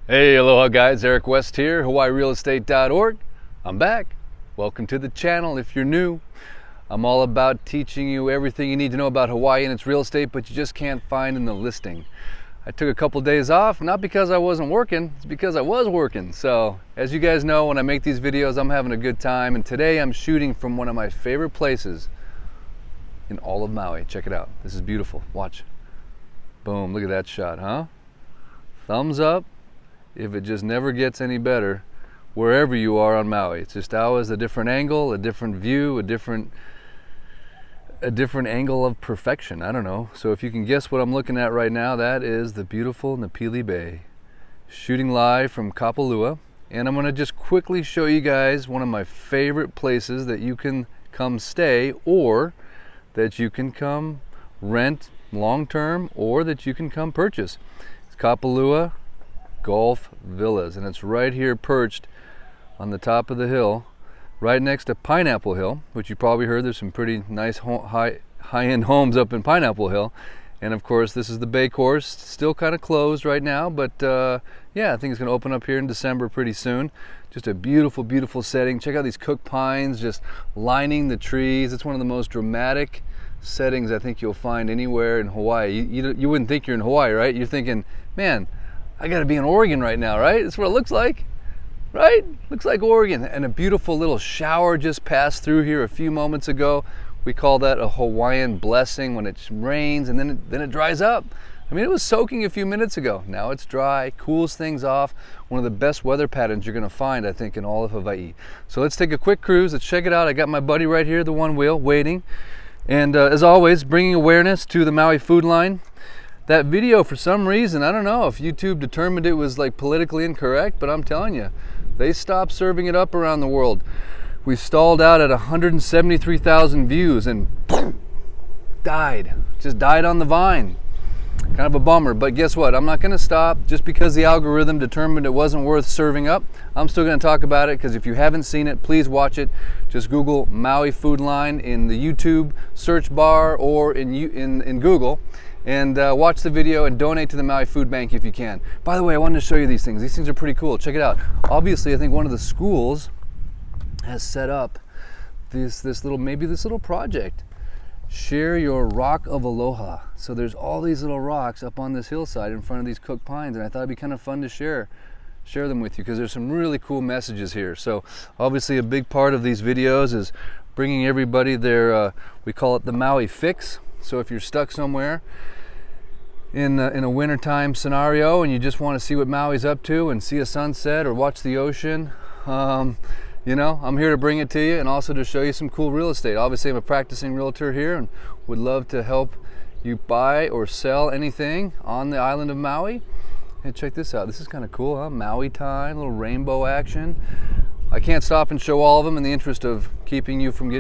Hey, aloha guys, Eric West here, HawaiiRealEstate.org. I'm back. Welcome to the channel if you're new. I'm all about teaching you everything you need to know about Hawaii and its real estate, but you just can't find in the listing. I took a couple days off, not because I wasn't working, it's because I was working. So, as you guys know, when I make these videos, I'm having a good time, and today I'm shooting from one of my favorite places in all of Maui. Check it out. This is beautiful. Watch. Boom, look at that shot, huh? Thumbs up. If it just never gets any better, wherever you are on Maui. It's just always a different angle, a different view, a different angle of perfection. I don't know. So if you can guess what I'm looking at right now, that is the beautiful Napili Bay. Shooting live from Kapalua. And I'm going to just quickly show you guys one of my favorite places that you can come stay, or that you can come rent long-term, or that you can come purchase. It's Kapalua Golf Villas, and it's right here perched on the top of the hill, right next to Pineapple Hill, which you probably heard there's some pretty nice high-end homes up in Pineapple Hill. And of course, this is the bay course, still kind of closed right now, but yeah, I think it's going to open up here in December pretty soon. Just a beautiful, beautiful setting. Check out these cook pines just lining the trees. It's one of the most dramatic settings I think you'll find anywhere in Hawaii. You wouldn't think you're in Hawaii, right? You're thinking, man, I gotta be in Oregon right now, right? That's what it looks like, right? Looks like Oregon. And a beautiful little shower just passed through here a few moments ago. We call that a Hawaiian blessing when it rains and then it dries up. I mean, it was soaking a few minutes ago. Now it's dry, cools things off. One of the best weather patterns you're gonna find, I think, in all of Hawaii. So let's take a quick cruise. Let's check it out. I got my buddy right here, the one wheel, waiting. And as always, bringing awareness to the Maui food line. That video, for some reason, I don't know if YouTube determined it was like politically incorrect, but I'm telling you, they stopped serving it up around the world. We stalled out at 173,000 views and died. Just died on the vine. Kind of a bummer, but guess what? I'm not going to stop just because the algorithm determined it wasn't worth serving up. I'm still going to talk about it, because if you haven't seen it, please watch it. Just Google Maui Food Line in the YouTube search bar or in Google. And watch the video and donate to the Maui Food Bank if you can. By the way, I wanted to show you these things. These things are pretty cool. Check it out. Obviously, I think one of the schools has set up this little project. Share your rock of aloha. So there's all these little rocks up on this hillside in front of these cook pines, and I thought it'd be kind of fun to share them with you, because there's some really cool messages here. So obviously a big part of these videos is bringing everybody their, we call it the Maui fix. So if you're stuck somewhere in a wintertime scenario and you just want to see what Maui's up to and see a sunset or watch the ocean, you know, I'm here to bring it to you, and also to show you some cool real estate. Obviously, I'm a practicing realtor here and would love to help you buy or sell anything on the island of Maui. And check this out. This is kind of cool, huh? Maui time, little rainbow action. I can't stop and show all of them in the interest of keeping you from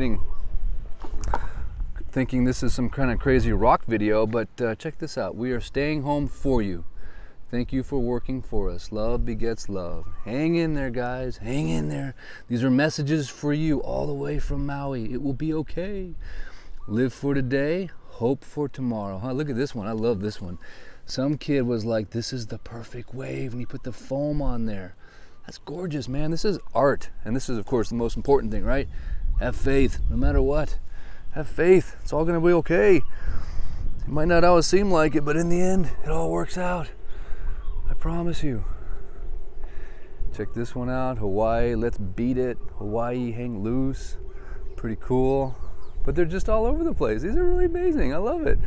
thinking this is some kind of crazy rock video, but check this out. We are staying home for you. Thank you for working for us. Love begets love. Hang in there, guys. Hang in there. These are messages for you all the way from Maui. It will be okay. Live for today, hope for tomorrow. Huh? Look at this one. I love this one. Some kid was like, this is the perfect wave, and he put the foam on there. That's gorgeous, man. This is art. And this is, of course, the most important thing, right? Have faith, no matter what. Have faith. It's all going to be okay. It might not always seem like it, but in the end, it all works out. I promise you. Check this one out. Hawaii, let's beat it. Hawaii, hang loose. Pretty cool. But they're just all over the place. These are really amazing. I love it.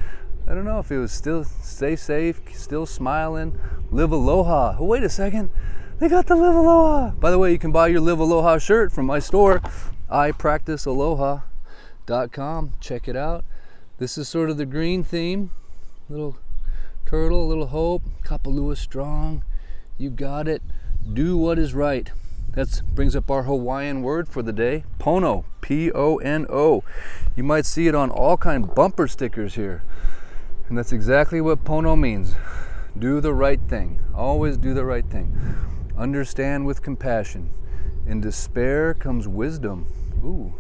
I don't know if it was still stay safe, still smiling, live aloha. Oh, wait a second. They got the live aloha. By the way, you can buy your live aloha shirt from my store, ipracticealoha.com. Check it out. This is sort of the green theme. Little turtle, little hope. Kapalua strong. You got it. Do what is right. That brings up our Hawaiian word for the day, pono, P-O-N-O. You might see it on all kind of bumper stickers here. And that's exactly what pono means. Do the right thing. Always do the right thing. Understand with compassion. In despair comes wisdom. Ooh,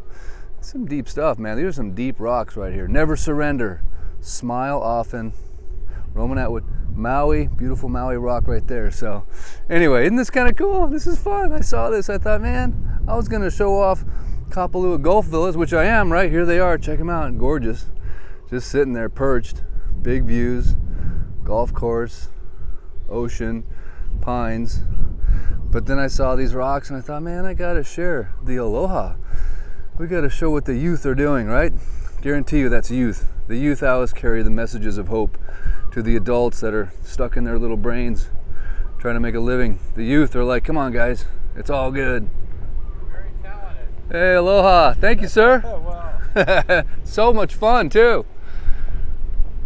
that's some deep stuff, man. These are some deep rocks right here. Never surrender. Smile often. Roman Atwood. Maui, beautiful Maui rock right there. So anyway, isn't this kind of cool? This is fun. I saw this, I thought, man, I was gonna show off Kapalua Golf Villas, which I am, right? Here they are, check them out, gorgeous. Just sitting there perched, big views, golf course, ocean, pines. But then I saw these rocks and I thought, man, I gotta share the aloha. We gotta show what the youth are doing, right? Guarantee you that's youth. The youth always carry the messages of hope to the adults that are stuck in their little brains trying to make a living. The youth are like, come on guys, it's all good. Very talented. Hey, aloha. Thank you, sir. Wow. So much fun too.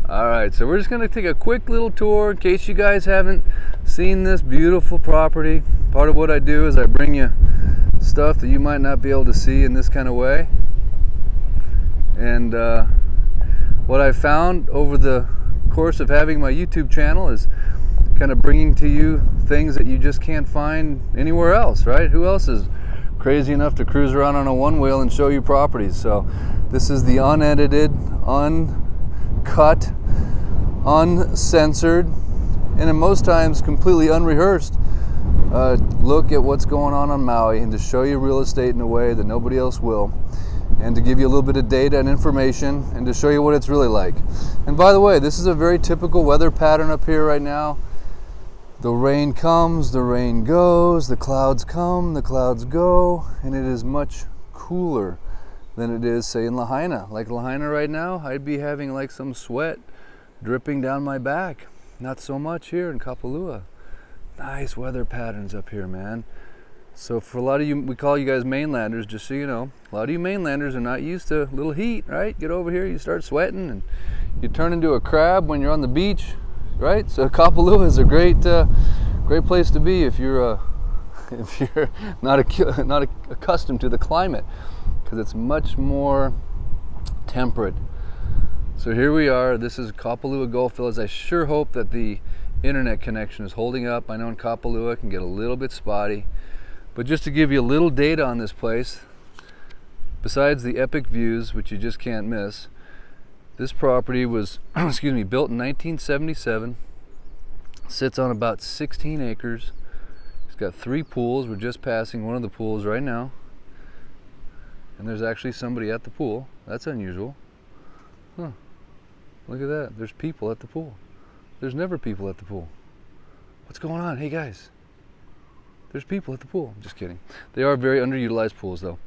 All right, so we're just gonna take a quick little tour in case you guys haven't seen this beautiful property. Part of what I do is I bring you stuff that you might not be able to see in this kind of way. And what I found over the course of having my YouTube channel is kind of bringing to you things that you just can't find anywhere else, right? Who else is crazy enough to cruise around on a one wheel and show you properties? So this is the unedited, uncut, uncensored, and in most times completely unrehearsed look at what's going on Maui, and to show you real estate in a way that nobody else will, and to give you a little bit of data and information, and to show you what it's really like. And by the way, this is a very typical weather pattern up here right now. The rain comes, the rain goes, the clouds come, the clouds go, and it is much cooler than it is, say, in Lahaina. Like Lahaina right now, I'd be having like some sweat dripping down my back. Not so much here in Kapalua. Nice weather patterns up here, man. So for a lot of you, we call you guys mainlanders, just so you know, a lot of you mainlanders are not used to little heat, right? Get over here, you start sweating, and you turn into a crab when you're on the beach, right? So Kapalua is a great place to be if you're not accustomed to the climate, because it's much more temperate. So here we are. This is Kapalua Golf Villas. I sure hope that the internet connection is holding up. I know in Kapalua it can get a little bit spotty. But just to give you a little data on this place, besides the epic views, which you just can't miss, this property was built in 1977, sits on about 16 acres. It's got 3 pools. We're just passing one of the pools right now. And there's actually somebody at the pool. That's unusual. Huh. Look at that. There's people at the pool. There's never people at the pool. What's going on? Hey guys. There's people at the pool. Just kidding. They are very underutilized pools though.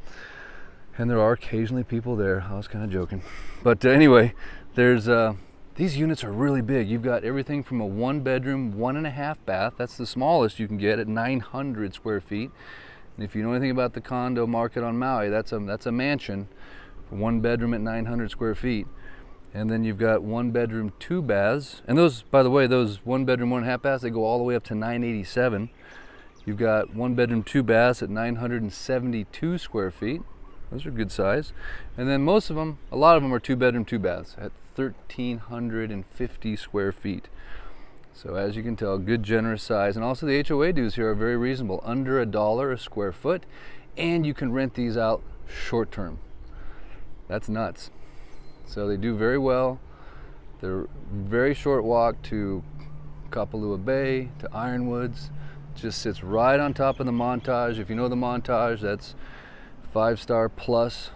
And there are occasionally people there. I was kind of joking. But anyway, there's these units are really big. You've got everything from a 1-bedroom, 1.5 bath. That's the smallest you can get at 900 square feet. And if you know anything about the condo market on Maui, that's a mansion, 1 bedroom at 900 square feet. And then you've got 1-bedroom, 2 baths. And those, by the way, those 1-bedroom, 1.5 baths, they go all the way up to 987. You've got 1-bedroom, 2 baths at 972 square feet. Those are good size. And then most of them, a lot of them are 2-bedroom, 2 baths at 1,350 square feet. So as you can tell, good generous size. And also the HOA dues here are very reasonable, under $1 a square foot. And you can rent these out short term. That's nuts. So they do very well. They're very short walk to Kapalua Bay, to Ironwoods. Just sits right on top of the Montage. If you know the Montage, that's 5-star plus,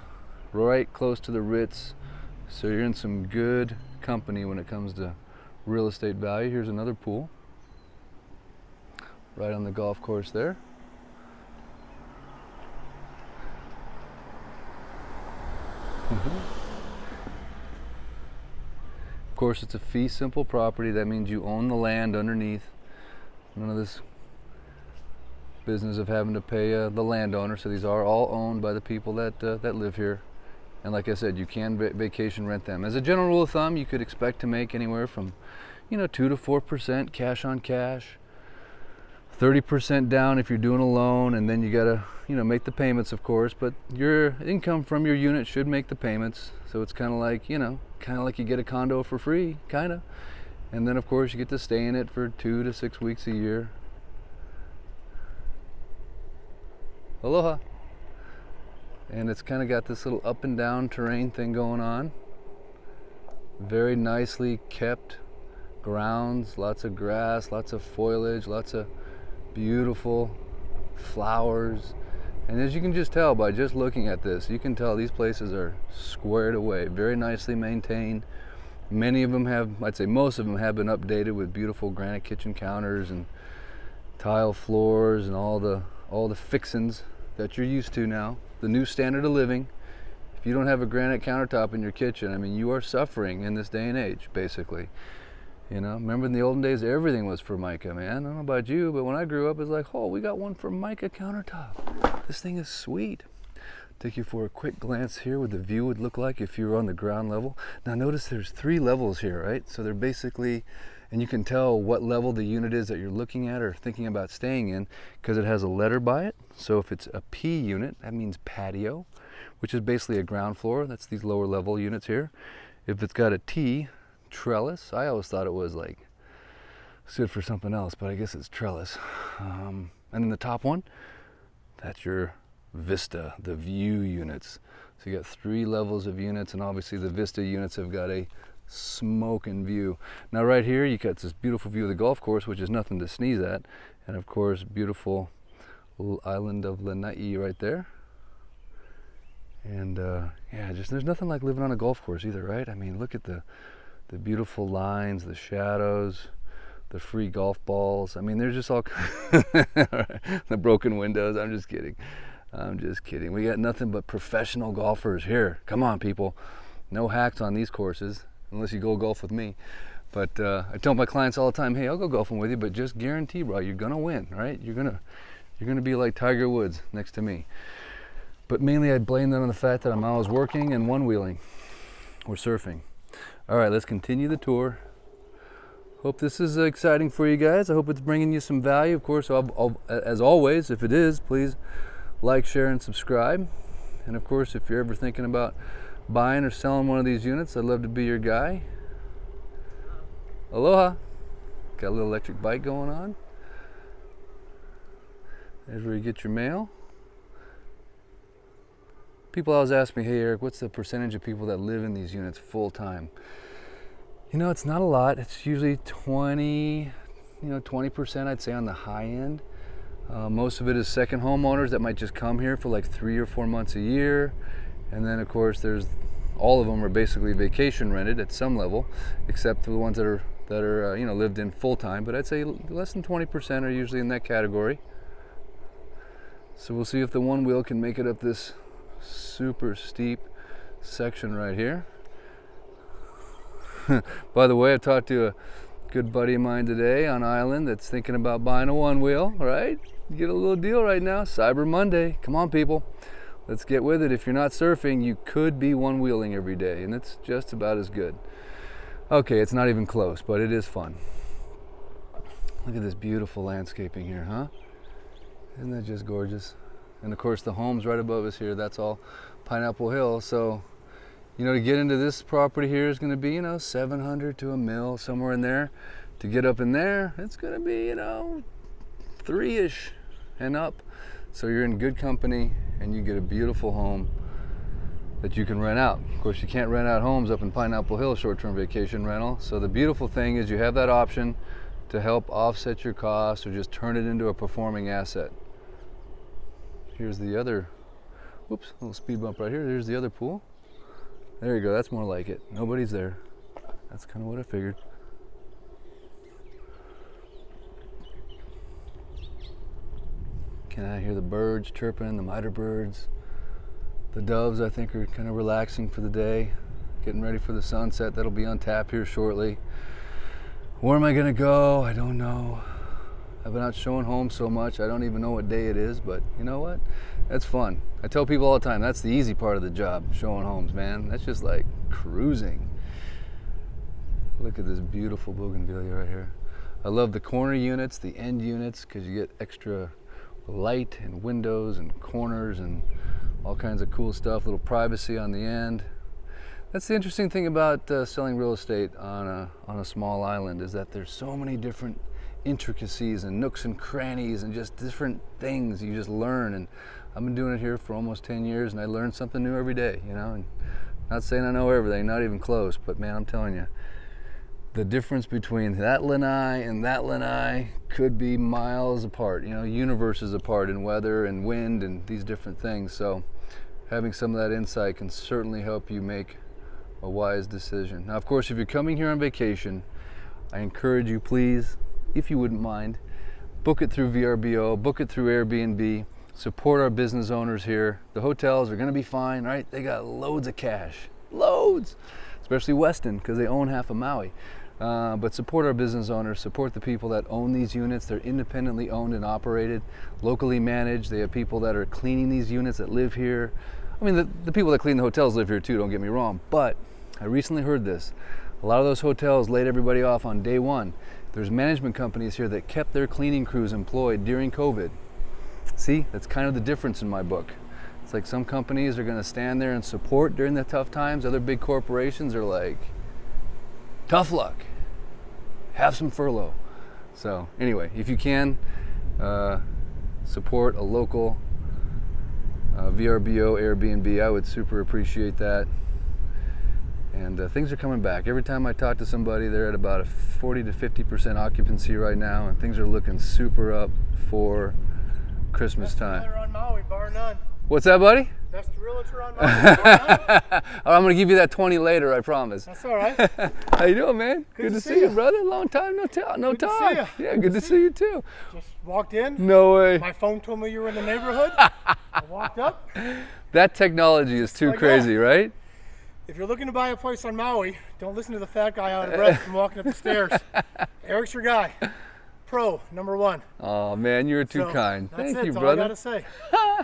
right close to the Ritz. So you're in some good company when it comes to real estate value. Here's another pool right on the golf course there. Of course, it's a fee simple property. That means you own the land underneath. None of this business of having to pay the landowner. So these are all owned by the people that live here. And like I said, you can vacation rent them. As a general rule of thumb, you could expect to make anywhere from 2 to 4% cash on cash, 30% down if you're doing a loan, and then you gotta make the payments, of course. But your income from your unit should make the payments. So it's kind of like you get a condo for free, kind of. And then of course you get to stay in it for 2 to 6 weeks a year. Aloha. And it's kind of got this little up and down terrain thing going on. Very nicely kept grounds, lots of grass, lots of foliage, lots of beautiful flowers. And as you can just tell by just looking at this, you can tell these places are squared away, very nicely maintained. Many of them have, I'd say most of them have been updated with beautiful granite kitchen counters and tile floors and all the fixins that you're used to now. The new standard of living. If you don't have a granite countertop in your kitchen, I mean, you are suffering in this day and age, basically. You know, remember in the olden days, everything was Formica, man. I don't know about you, but when I grew up, it was like, oh, we got one Formica countertop. This thing is sweet. Take you for a quick glance here what the view would look like if you were on the ground level. Now notice there's 3 levels here, right? So they're basically, and you can tell what level the unit is that you're looking at or thinking about staying in because it has a letter by it. So if it's a P unit, that means patio, which is basically a ground floor. That's these lower level units here. If it's got a T, trellis. I always thought it was like stood for something else, but I guess it's trellis. And then the top one, that's your Vista, the view units. So you got 3 levels of units, and obviously the Vista units have got a smoking view. Now right here you got this beautiful view of the golf course, which is nothing to sneeze at, and of course beautiful little island of Lanai right there. And yeah, just there's nothing like living on a golf course either, right? I mean, look at the beautiful lines, the shadows, the free golf balls. I mean, there's just all the broken windows. I'm just kidding. I'm just kidding. We got nothing but professional golfers here. Come on, people. No hacks on these courses, unless you go golf with me. But I tell my clients all the time, hey, I'll go golfing with you, but just guarantee, bro, you're gonna win, right? You're gonna be like Tiger Woods next to me. But mainly I'd blame that on the fact that I'm always working and one-wheeling or surfing. All right, let's continue the tour. Hope this is exciting for you guys. I hope it's bringing you some value. Of course, as always, if it is, please like, share, and subscribe. And of course, if you're ever thinking about buying or selling one of these units, I'd love to be your guy. Aloha. Got a little electric bike going on. There's where you get your mail. People always ask me, hey Eric, what's the percentage of people that live in these units full time? You know, it's not a lot. It's usually 20% I'd say on the high end. Most of it is second homeowners that might just come here for like 3 or 4 months a year. And then of course there's, all of them are basically vacation rented at some level, except for the ones that are you know, lived in full time. But I'd say less than 20% are usually in that category. So we'll see if the one wheel can make it up this super steep section right here. By the way, I talked to a good buddy of mine today on island that's thinking about buying a one wheel, right? Get a little deal right now, Cyber Monday. Come on, people, let's get with it. If you're not surfing, you could be one wheeling every day, and it's just about as good. Okay, it's not even close, but it is fun. Look at this beautiful landscaping here, huh? Isn't that just gorgeous? And of course the homes right above us here, that's all Pineapple Hill. So, you know, to get into this property here is going to be, you know, 700 to a mil, somewhere in there. To get up in there, it's going to be, you know, 3-ish and up. So you're in good company and you get a beautiful home that you can rent out. Of course, you can't rent out homes up in Pineapple Hill, short-term vacation rental. So the beautiful thing is you have that option to help offset your costs or just turn it into a performing asset. Here's the other, whoops, a little speed bump right here. Here's the other pool. There you go, that's more like it. Nobody's there. That's kind of what I figured. Can I hear the birds chirping, the miter birds? The doves, I think, are kind of relaxing for the day, getting ready for the sunset. That'll be on tap here shortly. Where am I gonna go? I don't know. I've been out showing homes so much, I don't even know what day it is, but you know what? That's fun. I tell people all the time, that's the easy part of the job, showing homes, man. That's just like cruising. Look at this beautiful bougainvillea right here. I love the corner units, the end units, because you get extra light and windows and corners and all kinds of cool stuff, little privacy on the end. That's the interesting thing about selling real estate on a small island, is that there's so many different intricacies and nooks and crannies and just different things you just learn. And I've been doing it here for almost 10 years and I learn something new every day, you know. And not saying I know everything, not even close, but man, I'm telling you, the difference between that lanai and that lanai could be miles apart, you know, universes apart in weather and wind and these different things. So having some of that insight can certainly help you make a wise decision. Now, of course, if you're coming here on vacation, I encourage you, please, if you wouldn't mind, book it through VRBO, book it through Airbnb, support our business owners here. The hotels are gonna be fine, right? They got loads of cash, loads, especially Westin, because they own half of Maui. But support our business owners, support the people that own these units. They're independently owned and operated, locally managed. They have people that are cleaning these units that live here. I mean, the people that clean the hotels live here too, don't get me wrong, but I recently heard this. A lot of those hotels laid everybody off on day one. There's management companies here that kept their cleaning crews employed during COVID. See, that's kind of the difference in my book. It's like some companies are gonna stand there and support during the tough times. Other big corporations are like, tough luck, have some furlough. So anyway, if you can, support a local VRBO, Airbnb, I would super appreciate that. And things are coming back. Every time I talk to somebody, they're at about a 40 to 50% occupancy right now, and things are looking super up for Christmas time. Best realtor on Maui, bar none. What's that, buddy? Best realtor on Maui, bar none. I'm gonna give you that 20 later, I promise. That's all right. How you doing, man? Good to to see see you, you. brother. Long time no talk. Good to see ya. Yeah, good to see you too. Just walked in. No way. My phone told me you were in the neighborhood. I walked up. That technology is too like crazy, right? If you're looking to buy a place on Maui, don't listen to the fat guy out of breath from walking up the stairs. Eric's your guy. Pro, #1. Oh man, you're too So, kind. That's Thank it. you, That's all I brother. gotta say.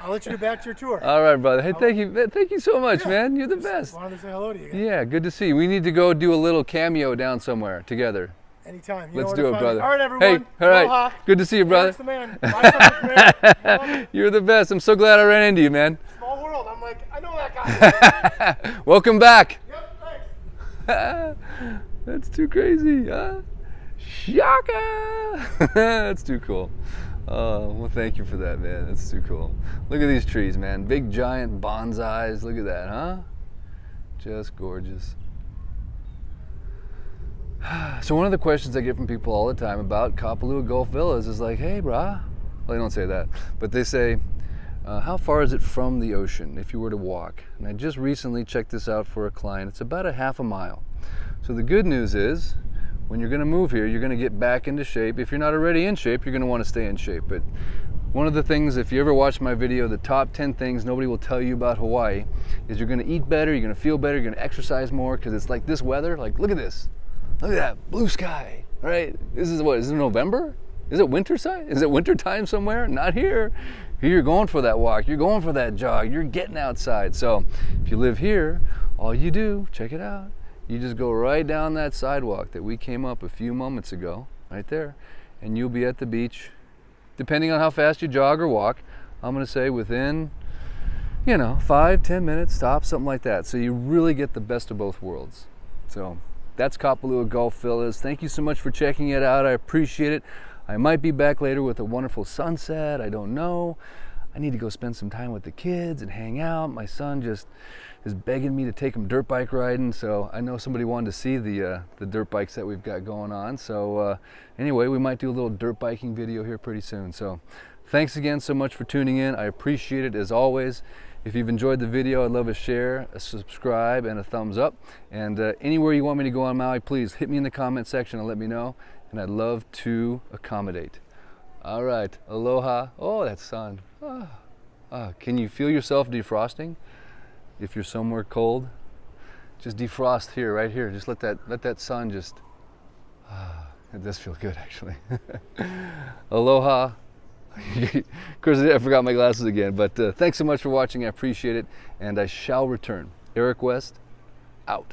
I'll let you get back to your tour. All right, brother. Hey, thank you so much, Yeah, man. You're the just best. Wanted to say hello to you. Again. Yeah, good to see you. We need to go do a little cameo down somewhere together. Anytime. You Let's know do where it, to find brother. me. All right, everyone. Hey, all right. Aloha. Good to see you, brother. Eric's the man. Buy something from Eric. I love you. You're the best. I'm so glad I ran into you, man. Small world. I'm like, I know that guy. Welcome back. Yep, thanks. That's too crazy. Shaka! That's too cool. Oh, well, thank you for that, man. That's too cool. Look at these trees, man. Big, giant bonsais. Look at that, huh? Just gorgeous. So one of the questions I get from people all the time about Kapalua Gulf Villas is like, hey, brah. Well, they don't say that, but they say, how far is it from the ocean if you were to walk? And I just recently checked this out for a client. It's about a half a mile. So the good news is, when you're gonna move here, you're gonna get back into shape. If you're not already in shape, you're gonna wanna stay in shape. But one of the things, if you ever watch my video, the top 10 things nobody will tell you about Hawaii, is you're gonna eat better, you're gonna feel better, you're gonna exercise more, because it's like this weather. Like, look at this. Look at that, blue sky, right? This is what, is it November? Is it winter time? Is it winter time somewhere? Not here. Here you're going for that walk, you're going for that jog, you're getting outside. So if you live here, all you do, check it out, you just go right down that sidewalk that we came up a few moments ago, right there, and you'll be at the beach, depending on how fast you jog or walk. I'm gonna say within, 5-10 minutes, stop, something like that. So you really get the best of both worlds. So that's Kapalua Gulf Villas. Thank you so much for checking it out. I appreciate it. I might be back later with a wonderful sunset. I don't know. I need to go spend some time with the kids and hang out. My son just is begging me to take him dirt bike riding, so I know somebody wanted to see the dirt bikes that we've got going on. So anyway, we might do a little dirt biking video here pretty soon. So thanks again so much for tuning in. I appreciate it as always. If you've enjoyed the video, I'd love a share, a subscribe, and a thumbs up. And anywhere you want me to go on Maui, please hit me in the comment section and let me know. And I'd love to accommodate. All right, aloha. Oh, that sun. Can you feel yourself defrosting? If you're somewhere cold, just defrost here, right here. Just let that sun just, it does feel good actually. Aloha. Of course, I forgot my glasses again, but thanks so much for watching. I appreciate it, and I shall return. Eric West, out.